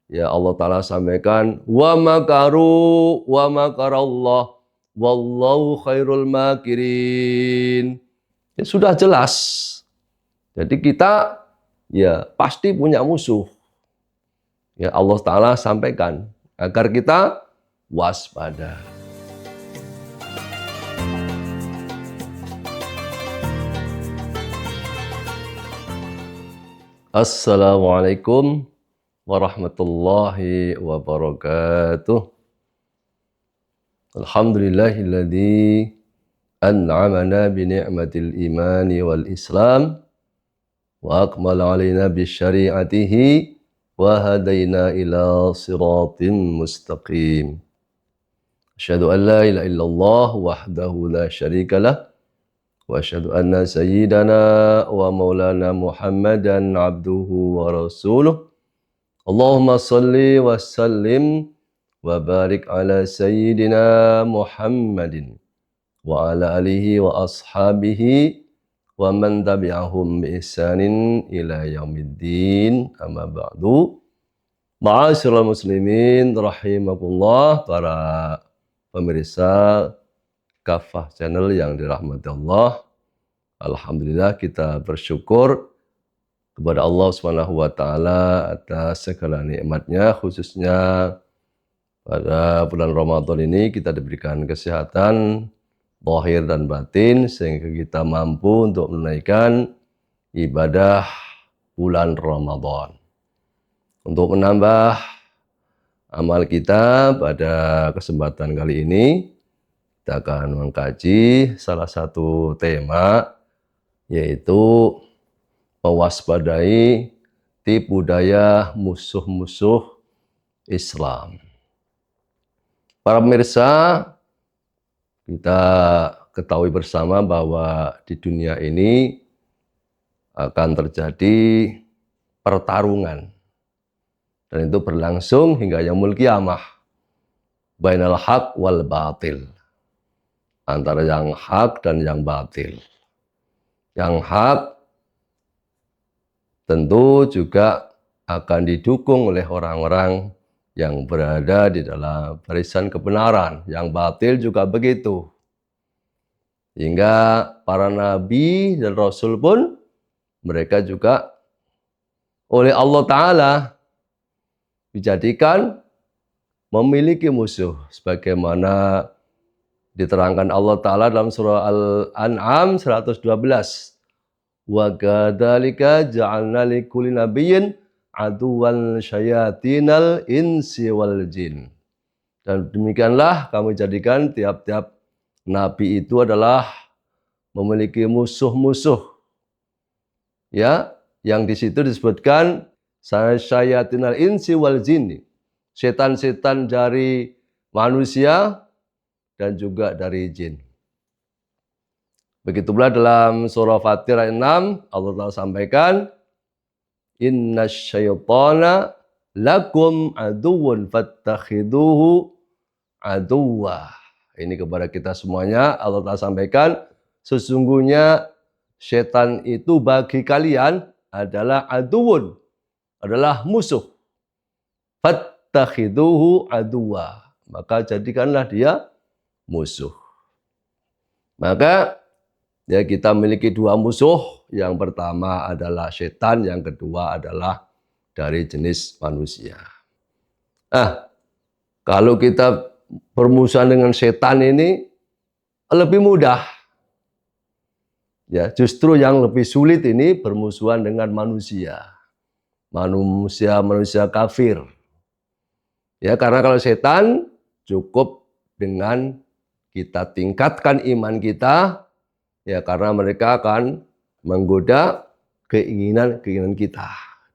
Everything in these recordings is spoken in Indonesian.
Ya Allah Ta'ala sampaikan, wa makaru wa makarallah wallahu khairul makirin. Ya, sudah jelas. Jadi kita ya pasti punya musuh. Ya Allah Ta'ala sampaikan agar kita waspada. Assalamualaikum warahmatullahi wabarakatuh. Alhamdulillahilladzi an'amana bi ni'matil imani wal islam wa akmala alaina bi syari'atihi wa hadaina ila siratin mustaqim. Asyhadu an la ilaha illallah wahdahu la syarikalah wa asyhadu anna sayyidana wa maulana Muhammadan abduhu wa rasuluh. Allahumma salli wa sallim wa barik ala sayyidina Muhammadin wa ala alihi wa ashabihi wa man tabi'ahum bi ihsanin ila yaumiddin, amma ba'du. Ma'asyiral muslimin rahimakumullah, para pemirsa Kafah Channel yang dirahmati Allah. Alhamdulillah kita bersyukur kepada Allah Subhanahu wa taala atas segala nikmatnya, khususnya pada bulan Ramadan ini kita diberikan kesehatan zahir dan batin sehingga kita mampu untuk menunaikan ibadah bulan Ramadan. Untuk menambah amal kita pada kesempatan kali ini, kita akan mengkaji salah satu tema, yaitu mewaspadai tipu daya musuh-musuh Islam. Para pemirsa, kita ketahui bersama bahwa di dunia ini akan terjadi pertarungan, dan itu berlangsung hingga yaumul qiyamah, bainal haq wal batil, antara yang hak dan yang batil. Yang hak tentu juga akan didukung oleh orang-orang yang berada di dalam barisan kebenaran. Yang batil juga begitu. Hingga para nabi dan rasul pun mereka juga oleh Allah Ta'ala dijadikan memiliki musuh. Sebagaimana diterangkan Allah Ta'ala dalam surah Al-An'am 112. Wa kadzalika ja'alna likulli nabiyyin aduwwan syayatinal insi wal jin. Dan demikianlah kami jadikan tiap-tiap nabi itu adalah memiliki musuh-musuh. Ya, yang di situ disebutkan syayatinal insi wal jin. Setan-setan dari manusia dan juga dari jin. Begitu pula dalam surah Fatir ayat 6, Allah Ta'ala sampaikan, innasyaitana lakum aduwwun fattakhiduhu aduwwa. Ini kepada kita semuanya Allah Ta'ala sampaikan, sesungguhnya setan itu bagi kalian adalah aduwwun, adalah musuh. Fattakhiduhu aduwwa. Maka jadikanlah dia musuh. Maka ya, kita memiliki dua musuh. Yang pertama adalah setan, yang kedua adalah dari jenis manusia. Kalau kita bermusuhan dengan setan ini lebih mudah. Ya, justru yang lebih sulit ini bermusuhan dengan manusia. Manusia kafir. Ya, karena kalau setan cukup dengan kita tingkatkan iman kita, ya, karena mereka akan menggoda keinginan kita.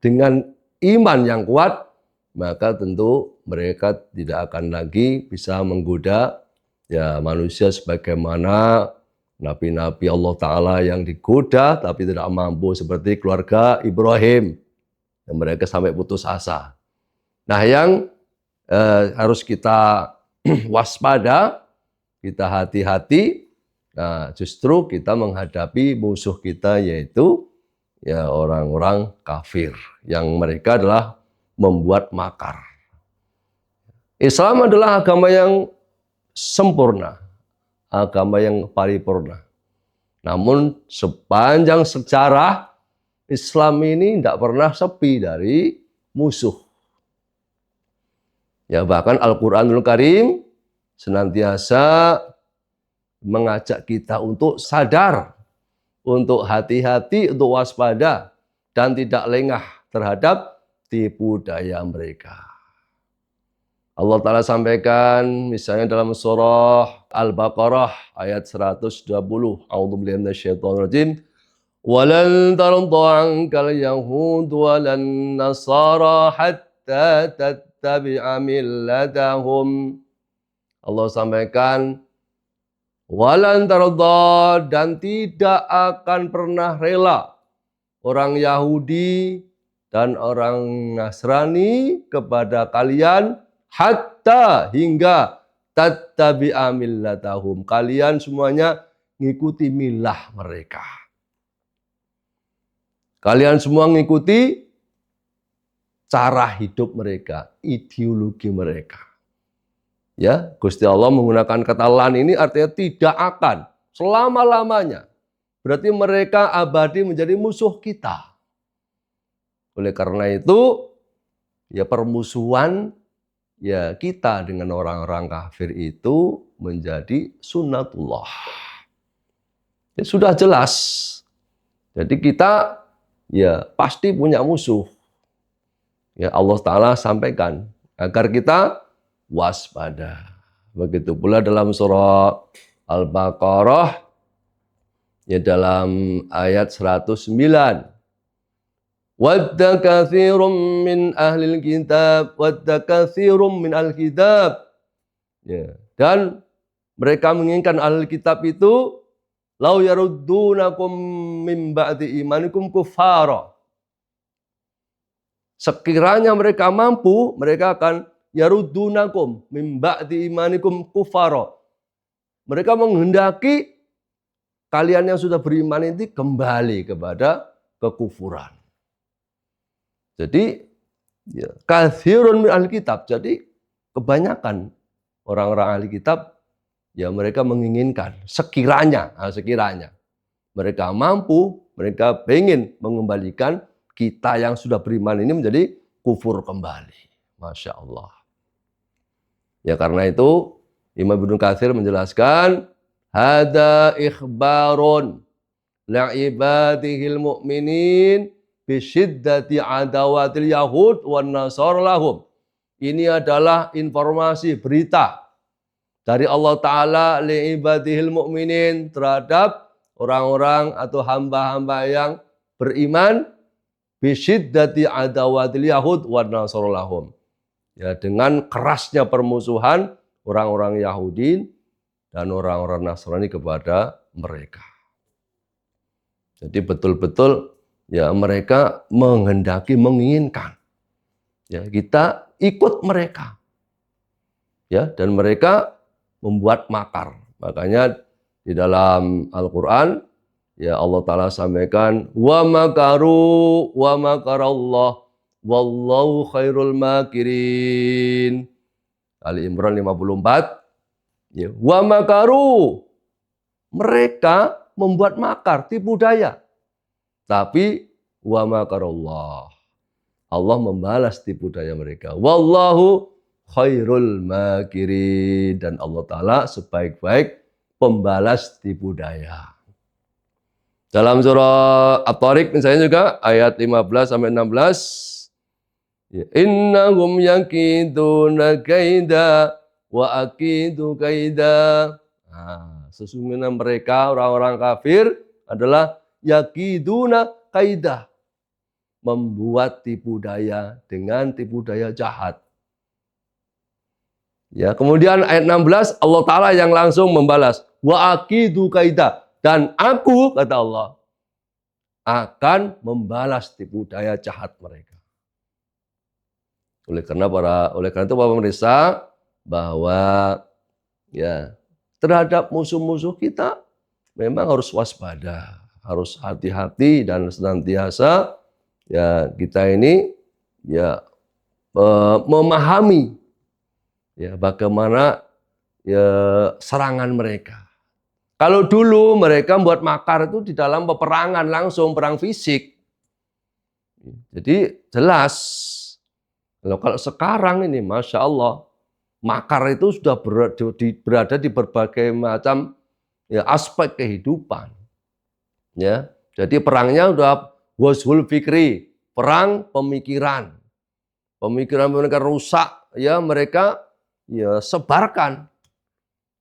Dengan iman yang kuat, maka tentu mereka tidak akan lagi bisa menggoda ya manusia sebagaimana nabi-nabi Allah Ta'ala yang digoda tapi tidak mampu, seperti keluarga Ibrahim yang mereka sampai putus asa. Nah, yang harus kita waspada, kita hati-hati. Nah, justru kita menghadapi musuh kita, yaitu ya orang-orang kafir, yang mereka adalah membuat makar. Islam adalah agama yang sempurna, agama yang paripurna. Namun sepanjang sejarah Islam ini tidak pernah sepi dari musuh. Ya, bahkan Al-Qur'anul Karim senantiasa mengajak kita untuk sadar, untuk hati-hati, untuk waspada, dan tidak lengah terhadap tipu daya mereka. Allah Ta'ala sampaikan misalnya dalam surah Al-Baqarah ayat 120. A'udzubillahi minasyaitonirrajim. Walan tarda 'ankal yahud walan nasara hatta tattabi'a millatahum. Allah sampaikan walan tarda, dan tidak akan pernah rela orang Yahudi dan orang Nasrani kepada kalian hatta hingga tattabi'a millatahum, kalian semuanya ngikuti milah mereka. Kalian semua ngikuti cara hidup mereka, ideologi mereka. Ya, Gusti Allah menggunakan kata lan ini artinya tidak akan selama-lamanya. Berarti mereka abadi menjadi musuh kita. Oleh karena itu, ya permusuhan ya kita dengan orang-orang kafir itu menjadi sunnatullah. Ya, sudah jelas. Jadi kita ya pasti punya musuh. Ya, Allah Ta'ala sampaikan agar kita waspada. Begitu pula dalam surah Al-Baqarah ya dalam ayat 109. Wadda katsirum min ahlil kitab, wadda katsirum min ahlil kitab. Ya, dan mereka menginginkan ahlul kitab itu lau yaruddunakum min ba'di imanikum kuffara. Sekiranya mereka mampu, mereka akan yaruddunakum min ba'di imanikum kuffara. Mereka menghendaki kalian yang sudah beriman ini kembali kepada kekufuran. Jadi ya, katsirun min ahli kitab. Jadi kebanyakan orang-orang ahli kitab ya mereka menginginkan sekiranya mereka mampu, mereka ingin mengembalikan kita yang sudah beriman ini menjadi kufur kembali. Masya Allah. Ya karena itu Imam Ibnu Katsir menjelaskan hada ikhbarun li'ibadihil mu'minin bisyiddati adawatil yahud wan nasar lahum. Ini adalah informasi berita dari Allah Ta'ala li'ibadihil mu'minin terhadap orang-orang atau hamba-hamba yang beriman bisyiddati adawatil yahud wan nasar lahum. Ya, dengan kerasnya permusuhan orang-orang Yahudi dan orang-orang Nasrani kepada mereka. Jadi betul-betul ya mereka menghendaki, menginginkan ya kita ikut mereka. Ya, dan mereka membuat makar. Makanya di dalam Al-Qur'an ya Allah Ta'ala sampaikan wa makaru wa makarallah wallahu khairul makirin. Ali Imran 54. Ya, wa makaru, mereka membuat makar, tipu daya. Tapi wa makarallah, Allah membalas tipu daya mereka. Wallahu khairul makirin, dan Allah Ta'ala sebaik-baik pembalas tipu daya. Dalam surah At-Tariq misalnya juga ayat 15 sampai 16. Ya, innahum yakiduna kaida wa akidu kaida. Nah, sesungguhnya mereka orang-orang kafir adalah yakiduna kaida, membuat tipu daya dengan tipu daya jahat. Ya, kemudian ayat 16 Allah Ta'ala yang langsung membalas wa akidu kaida, dan aku kata Allah akan membalas tipu daya jahat mereka. Oleh karena itu para pemirsa bahwa ya terhadap musuh-musuh kita memang harus waspada, harus hati-hati dan senantiasa ya kita ini ya memahami ya bagaimana ya serangan mereka. Kalau dulu mereka buat makar itu di dalam peperangan langsung, perang fisik. Jadi jelas. Kalau sekarang ini Masya Allah, makar itu sudah berada di berbagai macam ya, aspek kehidupan. Ya, jadi perangnya udah washul fikri, perang pemikiran. Pemikiran mereka rusak, ya mereka ya sebarkan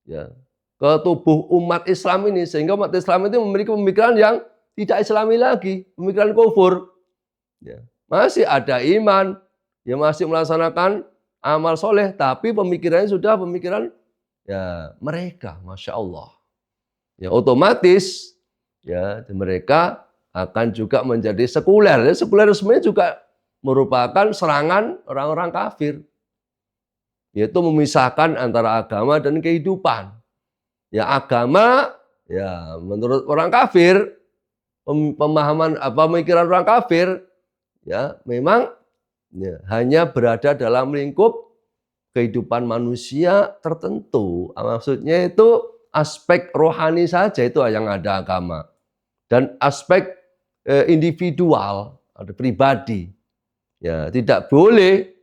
ya ke tubuh umat Islam ini, sehingga umat Islam itu memiliki pemikiran yang tidak Islami lagi, pemikiran kufur. Ya, masih ada iman, ya masih melaksanakan amal soleh, tapi pemikirannya sudah pemikiran ya mereka, Masya Allah. Ya otomatis ya mereka akan juga menjadi sekuler. Ya, sekulerisme juga merupakan serangan orang-orang kafir, yaitu memisahkan antara agama dan kehidupan. Ya agama, ya menurut orang kafir, pemahaman pemikiran orang kafir, ya memang ya, hanya berada dalam lingkup kehidupan manusia tertentu. Maksudnya itu aspek rohani saja itu yang ada agama. Dan aspek individual, ada pribadi. Ya, tidak boleh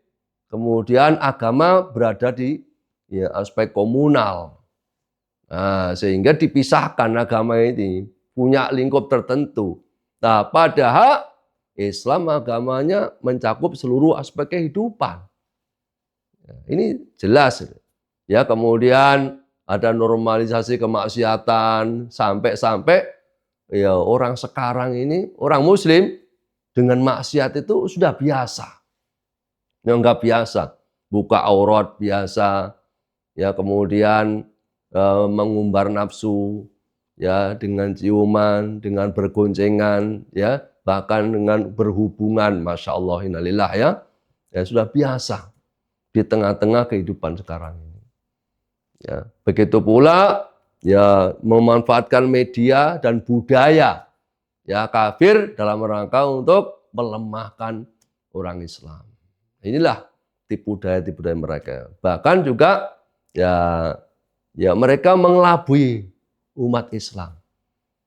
kemudian agama berada di ya, aspek komunal. Nah, sehingga dipisahkan agama ini punya lingkup tertentu. Nah, padahal Islam agamanya mencakup seluruh aspek kehidupan. Ini jelas. Ya, kemudian ada normalisasi kemaksiatan sampai ya orang sekarang ini, orang muslim dengan maksiat itu sudah biasa. Nggak biasa. Buka aurat biasa. Ya, kemudian mengumbar nafsu ya dengan ciuman, dengan bergoncengan ya, bahkan dengan berhubungan, Masya Allah, innalillah ya. Ya sudah biasa di tengah-tengah kehidupan sekarang ini. Ya, begitu pula ya memanfaatkan media dan budaya ya kafir dalam rangka untuk melemahkan orang Islam. Inilah tipu daya mereka. Bahkan juga ya mereka mengelabui umat Islam.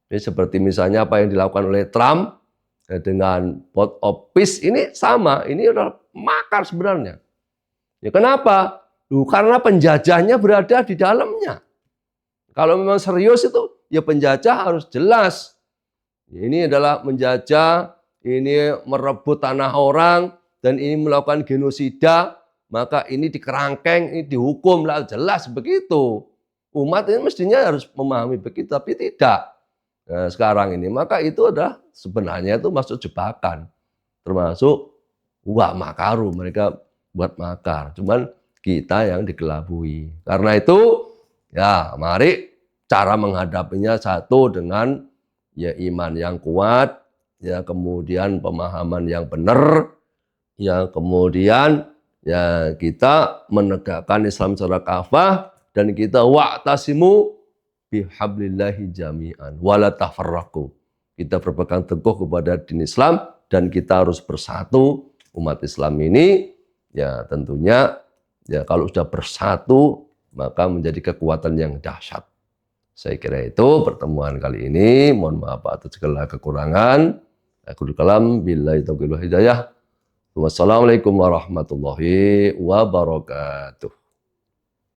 Ini seperti misalnya apa yang dilakukan oleh Trump dengan Port of Peace ini sama, ini adalah makar sebenarnya. Ya kenapa? Karena penjajahnya berada di dalamnya. Kalau memang serius itu, ya penjajah harus jelas. Ini adalah menjajah, ini merebut tanah orang, dan ini melakukan genosida, maka ini dikerangkeng, ini dihukum, lah jelas begitu. Umat ini mestinya harus memahami begitu, tapi tidak. Nah, sekarang ini, maka itu adalah sebenarnya itu masuk jebakan. Termasuk wah makaru, mereka buat makar. Cuman kita yang dikelabui. Karena itu, ya mari cara menghadapinya satu dengan ya iman yang kuat, ya kemudian pemahaman yang benar, ya kemudian ya kita menegakkan Islam secara kafah, dan kita wa'tasimu bihablillahi jami'an wala tafarraqu. Kita berpegang teguh kepada din Islam dan kita harus bersatu umat Islam ini. Ya tentunya ya kalau sudah bersatu maka menjadi kekuatan yang dahsyat. Saya kira itu pertemuan kali ini. Mohon maaf atas segala kekurangan. Aku kalam billahi taufiq wal hidayah. Wassalamualaikum warahmatullahi wabarakatuh.